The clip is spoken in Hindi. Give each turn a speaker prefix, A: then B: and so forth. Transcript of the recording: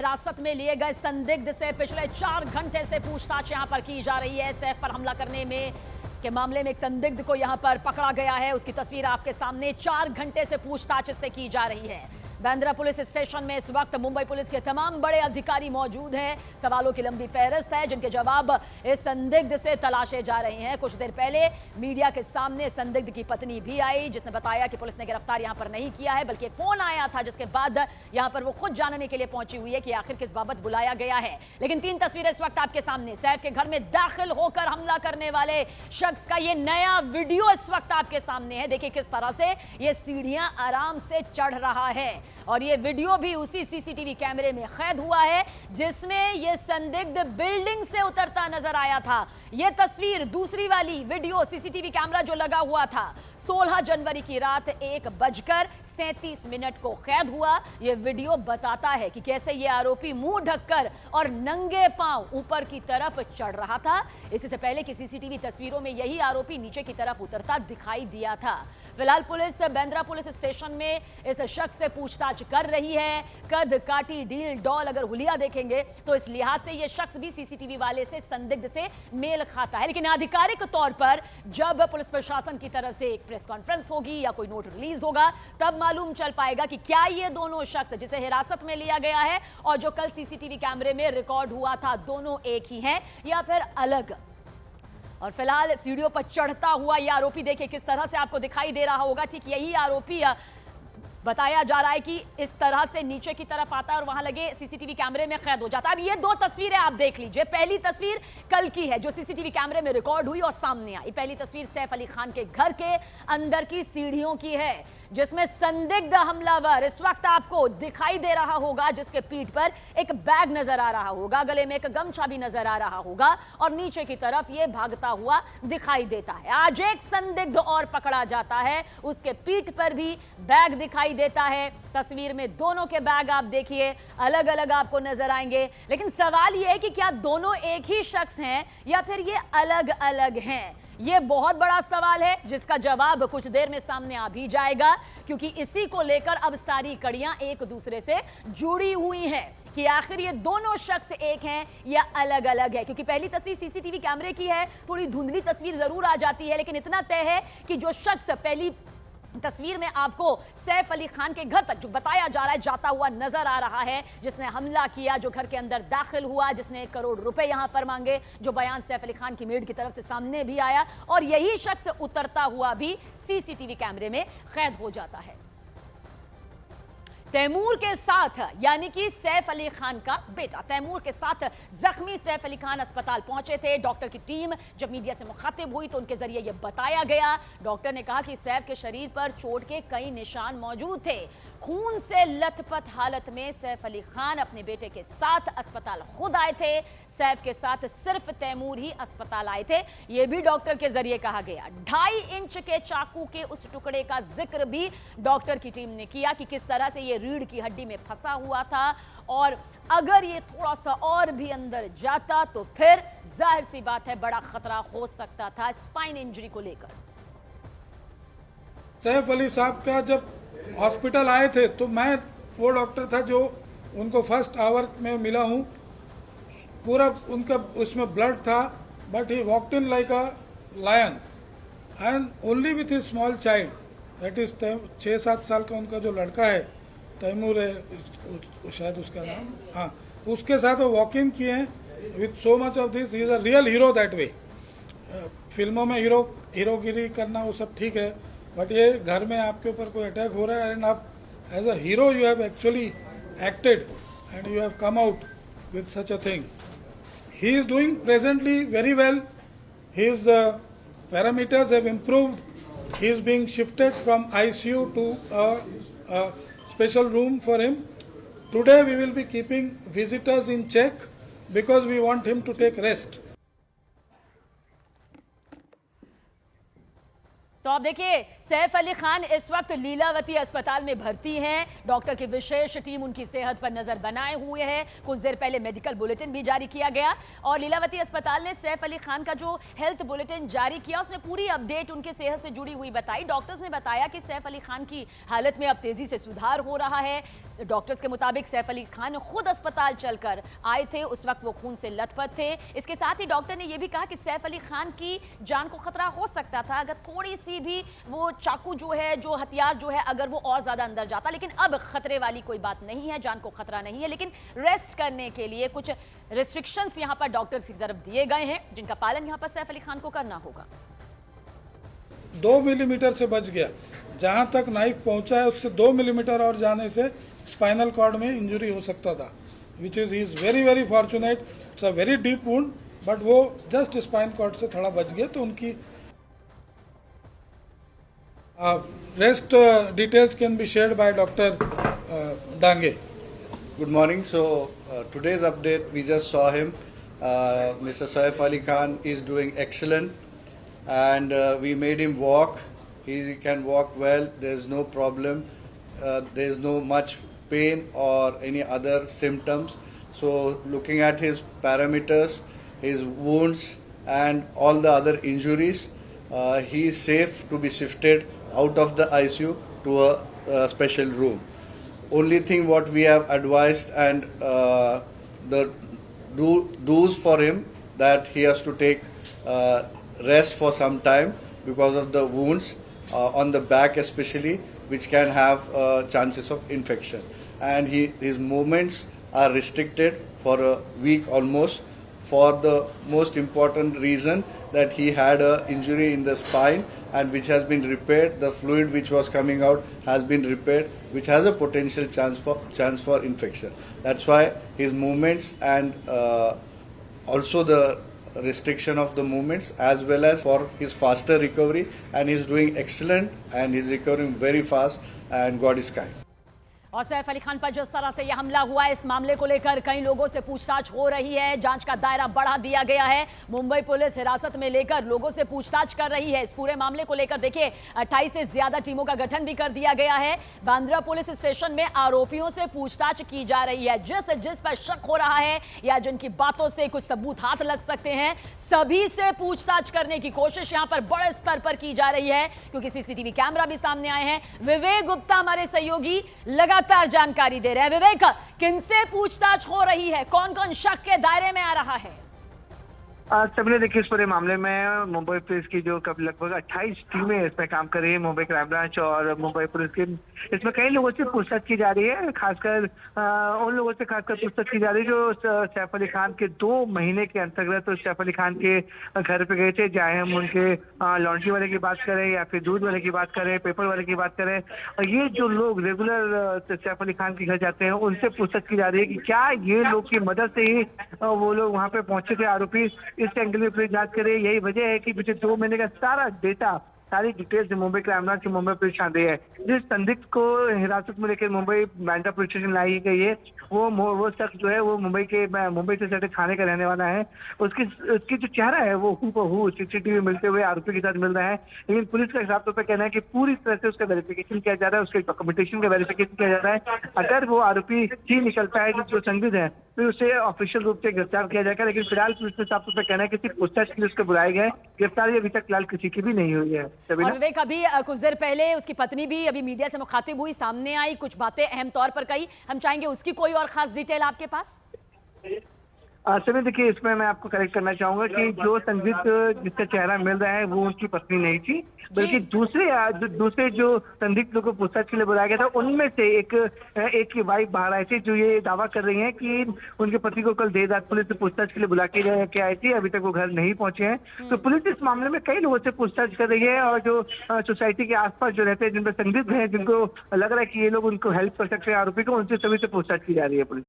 A: हिरासत में लिए गए संदिग्ध से पिछले 4 घंटे से पूछताछ यहां पर की जा रही है। सैफ पर हमला करने में के मामले में एक संदिग्ध को यहां पर पकड़ा गया है। उसकी तस्वीर आपके सामने। 4 घंटे से पूछताछ इससे की जा रही है। बांद्रा पुलिस स्टेशन में इस वक्त मुंबई पुलिस के तमाम बड़े अधिकारी मौजूद हैं। सवालों की लंबी फहरिस्त है जिनके जवाब इस संदिग्ध से तलाशे जा रहे हैं। कुछ देर पहले मीडिया के सामने संदिग्ध की पत्नी भी आई, जिसने बताया कि पुलिस ने गिरफ्तार यहां पर नहीं किया है, बल्कि एक फोन आया था जिसके बाद यहां पर वो खुद जानने के लिए पहुंची हुई है कि आखिर किस बाबत बुलाया गया है। लेकिन 3 तस्वीरें इस वक्त आपके सामने। सैफ के घर में दाखिल होकर हमला करने वाले शख्स का ये नया वीडियो इस वक्त आपके सामने है। देखिए किस तरह से ये सीढ़ियां आराम से चढ़ रहा है और ये वीडियो भी उसी सीसीटीवी कैमरे में कैद हुआ है जिसमें ये संदिग्ध बिल्डिंग से उतरता नजर आया था। ये तस्वीर, दूसरी वाली वीडियो, सीसीटीवी कैमरा जो लगा हुआ था, 16 जनवरी की रात 1:37 को कैद हुआ। ये वीडियो बताता है कि कैसे ये आरोपी मुंह ढककर और नंगे पांव ऊपर की तरफ चढ़ रहा था। इससे पहले की सीसीटीवी तस्वीरों में यही आरोपी नीचे की तरफ उतरता दिखाई दिया था। फिलहाल पुलिस बांद्रा पुलिस स्टेशन में इस शख्स से पूछताछ कर रही है। कद काठी डील डॉल अगर हुलिया देखेंगे तो इस लिहाज से यह शख्स भी सीसीटीवी वाले से संदिग्ध से मेल खाता है। लेकिन आधिकारिक तौर पर जब पुलिस प्रशासन की तरफ से एक प्रेस कॉन्फ्रेंस होगी या कोई नोट रिलीज होगा तब मालूम चल पाएगा कि क्या ये दोनों शख्स जिसे हिरासत में लिया गया है और जो कल सीसीटीवी कैमरे में रिकॉर्ड हुआ था, दोनों एक ही हैं या फिर अलग। और फिलहाल सीढ़ियों पर चढ़ता हुआ यह आरोपी देखिए किस तरह से आपको दिखाई दे रहा होगा। ठीक यही आरोपी बताया जा रहा है कि इस तरह से नीचे की तरफ आता है और वहां लगे सीसीटीवी कैमरे में कैद हो जाता है। अब ये 2 तस्वीरें आप देख लीजिए। पहली तस्वीर कल की है जो सीसीटीवी कैमरे में रिकॉर्ड हुई और सामने आई। पहली तस्वीर सैफ अली खान के घर के अंदर की सीढ़ियों की है जिसमें संदिग्ध हमलावर इस वक्त आपको दिखाई दे रहा होगा, जिसके पीठ पर एक बैग नजर आ रहा होगा, गले में एक गमछा भी नजर आ रहा होगा और नीचे की तरफ ये भागता हुआ दिखाई देता है। आज एक संदिग्ध और पकड़ा जाता है, उसके पीठ पर भी बैग दिखाई देता है। तस्वीर में दोनों के बैग आप देखिए अलग अलग आपको नजर आएंगे। लेकिन सवाल यह है कि क्या दोनों एक ही शख्स हैं या फिर ये अलग अलग हैं? ये बहुत बड़ा सवाल है जिसका जवाब कुछ देर में सामने आ भी जाएगा, क्योंकि इसी को लेकर अब सारी कड़ियां एक दूसरे से जुड़ी हुई हैं कि आखिर ये दोनों शख्स एक हैं या अलग अलग है। क्योंकि पहली तस्वीर सीसीटीवी कैमरे की है, थोड़ी धुंधली तस्वीर जरूर आ जाती है, लेकिन इतना तय है कि जो शख्स पहली तस्वीर में आपको सैफ अली खान के घर तक जो बताया जा रहा है जाता हुआ नजर आ रहा है, जिसने हमला किया, जो घर के अंदर दाखिल हुआ, जिसने 1 करोड़ रुपए यहां पर मांगे, जो बयान सैफ अली खान की मेड की तरफ से सामने भी आया, और यही शख्स उतरता हुआ भी सीसीटीवी कैमरे में कैद हो जाता है। तैमूर के साथ, यानी कि सैफ अली खान का बेटा, तैमूर के साथ जख्मी सैफ अली खान अस्पताल पहुंचे थे। डॉक्टर की टीम जब मीडिया से मुखातिब हुई तो उनके जरिए यह बताया गया, डॉक्टर ने कहा कि सैफ के शरीर पर चोट के कई निशान मौजूद थे। खून से लथपथ हालत में सैफ अली खान अपने बेटे के साथ अस्पताल खुद आए थे। सैफ के साथ सिर्फ तैमूर ही अस्पताल आए थे, यह भी डॉक्टर के जरिए कहा गया। 2.5 इंच के चाकू के उस टुकड़े का जिक्र भी डॉक्टर की टीम ने किया कि किस तरह से यह रीढ़ की हड्डी में फंसा हुआ था और अगर ये थोड़ा सा और भी अंदर जाता तो फिर जाहिर सी बात है बड़ा खतरा हो सकता था स्पाइन इंजरी को लेकर।
B: सैफ अली साहब का जब हॉस्पिटल आए थे तो मैं वो डॉक्टर था जो उनको फर्स्ट आवर में मिला हूँ। पूरा उनका उसमें ब्लड था, but he walked in like a lion and only with his small child, that is 6-7 साल का उनका जो लड़का है, तैमूर है शायद उसका नाम, हाँ, उसके साथ वो वॉक इन किए हैं with so much of this. He is a real hero that way. फिल्मों में हीरोगिरी करना वो सब ठीक है, बट ये घर में आपके ऊपर कोई अटैक हो रहा है एंड आप as a hero you have actually acted and you have come out with such a thing. He is doing presently very well. His parameters have improved. He is being shifted from ICU to a special room for him. Today we will be keeping visitors in check because we want him to take rest.
A: तो आप देखिए, सैफ अली खान इस वक्त लीलावती अस्पताल में भर्ती हैं। डॉक्टर की विशेष टीम उनकी सेहत पर नजर बनाए हुए है। कुछ देर पहले मेडिकल बुलेटिन भी जारी किया गया और लीलावती अस्पताल ने सैफ अली खान का जो हेल्थ बुलेटिन जारी किया उसमें पूरी अपडेट उनके सेहत से जुड़ी हुई बताई। डॉक्टर्स ने बताया कि सैफ अली खान की हालत में अब तेजी से सुधार हो रहा है। डॉक्टर्स के मुताबिक सैफ अली खान खुद अस्पताल चलकर आए थे, उस वक्त वो खून से लथपथ थे। इसके साथ ही डॉक्टर ने यह भी कहा कि सैफ अली खान की जान को खतरा हो सकता था अगर थोड़ी भी वो चाकू जो है, जो हथियार जो है, अगर वो और ज्यादा अंदर जाता। लेकिन अब खतरे वाली कोई बात नहीं है, जान को खतरा नहीं है। लेकिन रेस्ट करने के लिए कुछ रिस्ट्रिक्शंस यहां पर डॉक्टर्स की तरफ दिए गए हैं, जिनका पालन यहां पर सैफ अली खान को करना होगा।
B: 2 मिलीमीटर से बच गया। जहां तक नाइफ पहुंचा है उससे 2 मिलीमीटर और जाने से स्पाइनल कॉर्ड में इंजरी हो सकता था, which is he is very very fortunate. It's a very deep wound, but वो जस्ट स्पाइन कॉर्ड से थोड़ा बच गया। तो उनकी rest details can be shared by Dr. Dange.
C: Good morning. So today's update, we just saw him. Mr. Saif Ali Khan is doing excellent, and we made him walk. He can walk well. There's no problem. There's no much pain or any other symptoms. So looking at his parameters, his wounds and all the other injuries, he is safe to be shifted out of the ICU to a special room. Only thing what we have advised and the do's for him, that he has to take rest for some time because of the wounds on the back especially, which can have chances of infection, and his movements are restricted for a week almost, for the most important reason that he had a injury in the spine, and which has been repaired. The fluid which was coming out has been repaired, which has a potential chance for infection. That's why his movements and also the restriction of the movements, as well as for his faster recovery, and he's doing excellent and he's recovering very fast, and God is kind.
A: और सैफ अली खान पर जिस तरह से यह हमला हुआ है, इस मामले को लेकर कई लोगों से पूछताछ हो रही है। जांच का दायरा बढ़ा दिया गया है। मुंबई पुलिस हिरासत में लेकर लोगों से पूछताछ कर रही है। इस पूरे मामले को लेकर देखिए 28 से ज्यादा टीमों का गठन भी कर दिया गया है। बांद्रा पुलिस स्टेशन में आरोपियों से पूछताछ की जा रही है। जिस पर शक हो रहा है या जिनकी बातों से कुछ सबूत हाथ लग सकते हैं, सभी से पूछताछ करने की कोशिश यहां पर बड़े स्तर पर की जा रही है, क्योंकि सीसीटीवी कैमरा भी सामने आए हैं। विवेक गुप्ता हमारे सहयोगी लगातार जानकारी दे रहे हैं। विवेक, किनसे पूछताछ हो रही है, कौन कौन शक के दायरे में आ रहा है?
D: सबने देखिए, इस पूरे मामले में मुंबई पुलिस की जो कब लगभग 28 टीमें इसमें काम कर रही है, मुंबई क्राइम ब्रांच और मुंबई पुलिस की। इसमें कई लोगों से पूछताछ की जा रही है, खासकर उन लोगों से पूछताछ की जा रही है जो सैफ अली खान के 2 महीने के अंतर्गत तो सैफ अली खान के घर पे गए थे। चाहे हम उनके लॉन्ड्री वाले की बात करें या फिर दूध वाले की बात करें, पेपर वाले की बात करें, और ये जो लोग रेगुलर सैफ अली खान के घर जाते हैं उनसे पूछताछ की जा रही है कि क्या ये लोग की मदद से ही वो लोग वहाँ पे पहुंचे थे आरोपी। इस एंगल में पुलिस जांच करे। यही वजह है कि पिछले 2 महीने का सारा डेटा, सारी डिटेल्स मुंबई क्राइम ब्रांच की मुंबई पुलिस छान रही है। जिस संदिग्ध को हिरासत में लेकर मुंबई बांद्रा पुलिस स्टेशन लाई गई है, वो शख्स जो है वो मुंबई से सटे थाने का रहने वाला है। उसकी जो चेहरा है वो हूबहू सीसीटीवी मिलते हुए आरोपी के साथ मिल रहा है। लेकिन पुलिस का साफ तौर पर कहना है कि पूरी तरह से उसका वेरिफिकेशन किया जा रहा है, उसके डॉक्यूमेंटेशन का वेरिफिकेशन किया जा रहा है। अगर वो आरोपी ही निकलता है जो संदिग्ध है, फिर उसे ऑफिशियल रूप से गिरफ्तार किया जाएगा। लेकिन फिलहाल पुलिस ने साफ तौर पर कहना है कि सिर्फ पूछताछ के लिए उसको बुलाए गए, गिरफ्तारी अभी तक फिलहाल किसी की भी नहीं हुई है।
A: और विवेक, अभी कुछ देर पहले उसकी पत्नी भी अभी मीडिया से मुखातिब हुई, सामने आई, कुछ बातें अहम तौर पर कही। हम चाहेंगे उसकी कोई और खास डिटेल आपके पास?
D: सभी देखिए, इसमें मैं आपको करेक्ट करना चाहूंगा कि जो संदिग्ध जिसका चेहरा मिल रहा है वो उनकी पत्नी नहीं थी, बल्कि दूसरे जो संदिग्ध लोगों को पूछताछ के लिए बुलाया गया था उनमें से एक की वाइफ बाहर आई थी, जो ये दावा कर रही है कि उनके पति को कल देर रात पुलिस ने पूछताछ के लिए बुला के आई थी। अभी तक वो घर नहीं पहुंचे हैं। तो पुलिस इस मामले में कई लोगों से पूछताछ कर रही है, और जो सोसाइटी के आसपास जो रहते हैं, जिनमें संदिग्ध है, जिनको लग रहा है कि ये लोग उनको हेल्प कर सकते हैं आरोपी को, उनसे सभी से पूछताछ की जा रही है पुलिस।